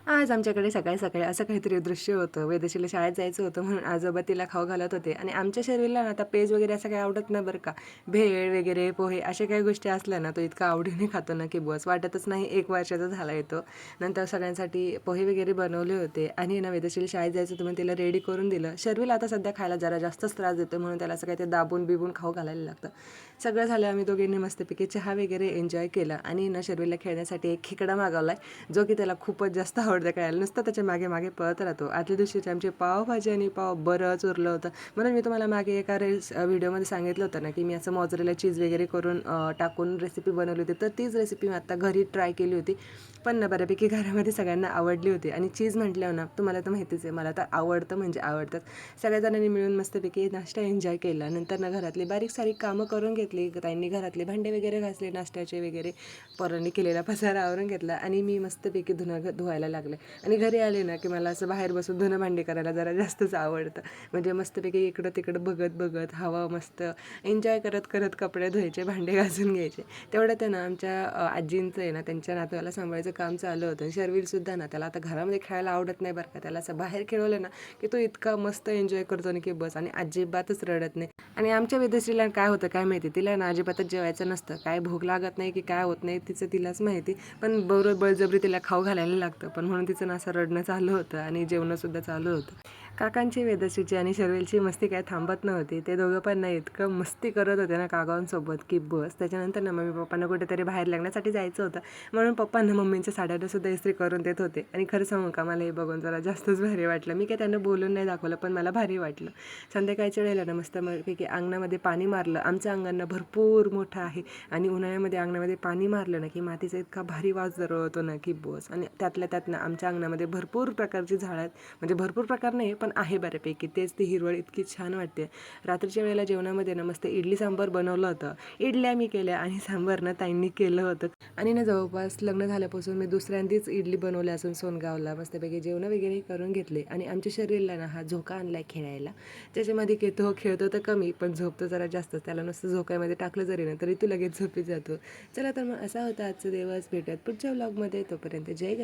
आज आमच्याकडे सकाळी-सकाळी असं काहीतरी दृश्य होतं. वेदशीला शाळेत जायचं होतं म्हणून आजोबा तिला खाऊ घालत होते आणि आमच्या शरीराला ना आता पेज वगैरे असं काही आवडत नाही बरं का. भेळ वगैरे, पोहे अशा काही गोष्टी असल्या ना, तो इतका आवडीने खातो ना, की बस वाटतच नाही 1 वर्षाचा झाला आहे तो. नंतर सगळ्यांसाठी पोहे वगैरे बनवले होते आणि ना वेदशीला शाळेत जायचं होतं म्हणून तिला रेडी करून दिलं. शर्विल आता सध्या खायला जरा जास्तच त्रास देतो म्हणून त्याला असं काही ते दाबून-बिबून खाऊ घालायला लागतं. सगळं झालं आम्ही दोघींनी मस्तपैकी चहा वगैरे एन्जॉय केला आणि ना शर्विलला खेळण्यासाठी एक खेकडा मागवलाय, जो की त्याला खूपच जास्त आवडतं खायला. नुसतं त्याच्या मागे-मागे पळत राहतो. आदल्या दिवशीची आमची पावभाजी आणि पाव बरंच उरलं होतं. म्हणून मी तुम्हाला मागे एका व्हिडिओमध्ये सांगितलं होतं ना, की मी असं मोझरेला चीज वगैरे करून टाकून रेसिपी बनवली होती. तर तीच रेसिपी मी आता घरी ट्राय केली होती. पण ना बऱ्यापैकी घरामध्ये सगळ्यांना आवडली होती आणि चीज म्हटल्यावर ना तुम्हाला तर माहितीच आहे, मला तर आवडतं म्हणजे आवडतंच. सगळ्या जणांनी मिळून मस्तपैकी नाश्ता एन्जॉय केला. नंतर ना घरातली बारीक-सारीक कामं करून घेतली. ताईंनी घरातले भांडे वगैरे घासले, नाश्त्याचे वगैरे. पोरांनी केलेला पसारा आवरून घेतला आणि मी मस्तपैकी धुवायला लागले. आणि घरी आले ना, की मला असं बाहेर बसून धुणं भांडी करायला जरा जास्तच आवडतं. म्हणजे मस्तपैकी इकडं-तिकडं बघत हवा मस्त एन्जॉय करत कपडे धुवायचे, भांडे घासून घ्यायचे. तेवढ्यात आहे ना आमच्या आजींचं आहे ना, त्यांच्या नातवाला सांभाळायचं काम चालू होतं. शर्विलसुद्धा ना, त्याला आता घरामध्ये खेळायला आवडत नाही बरं का. त्याला असं बाहेर खेळवलं ना, की तो इतका मस्त एन्जॉय करतो ना, की बस आणि अजिबातच रडत नाही. आणि आमच्या विदेशीला काय होतं काय माहिती, तिला ना अजिबातच जेवायचं नसतं. काय भूक लागत नाही की काय होत नाही तिचं तिलाच माहिती. पण बळजबरी तिला खाऊ घालायला लागतं. पण म्हणून तिचं ना असं रडणं चालू होतं आणि जेवणंसुद्धा चालू होतं. काकांची, वेदश्रीची आणि शर्विलची मस्ती काय थांबत नव्हती. ते दोघं पण ना इतकं मस्ती करत होते ना काकांसोबत की बस. त्याच्यानंतर ना मम्मी पप्पांना कुठेतरी बाहेर लग्नासाठी जायचं होतं. म्हणून पप्पांना मम्मींच्या साड्यांनासुद्धा इस्त्री करून देत होते. आणि खरं सांगू का, मला हे बघून जरा जास्तच भारी वाटलं. मी काय त्यांना बोलून नाही दाखवलं, पण मला भारी वाटलं. संध्याकाळच्या वेळेला ना मस्तपैकी अंगणामध्ये पाणी मारलं. आमचं अंगण ना भरपूर मोठं आहे आणि उन्हाळ्यामध्ये अंगणामध्ये पाणी मारलं ना, की मातीचा इतका भारी वास दरवळतो ना, की बस. आणि त्यातल्या त्यात ना आमच्या अंगणामध्ये भरपूर प्रकारची झाडं आहेत. म्हणजे भरपूर प्रकार नाही, पण आहे बऱ्यापैकी. तेच ती हिरवळ इतकी छान वाटते. रात्रीच्या वेळेला जेवणामध्ये ना मस्त इडली सांबार बनवलं होतं. इडल्या मी केल्या आणि सांबार ना ताईंनी केलं होतं. आणि ना जवळपास लग्न झाल्यापासून मी दुसऱ्यांदीच इडली बनवल्या असून सोनगावला मस्तपैकी जेवणं वगैरे करून घेतले. आणि आमच्या शरीराला ना हा झोका आणलाय खेळायला. त्याच्यामध्ये खेळतो तर कमी, पण झोपतो जरा जास्त. त्याला नुसतं झोक्यामध्ये टाकलं जरी ना, तरी तो लगेच झोपी जातो. चला तर मग असा होता आजचा दिवस. भेटूयात पुढच्या व्लॉगमध्ये. तोपर्यंत जय गणेश.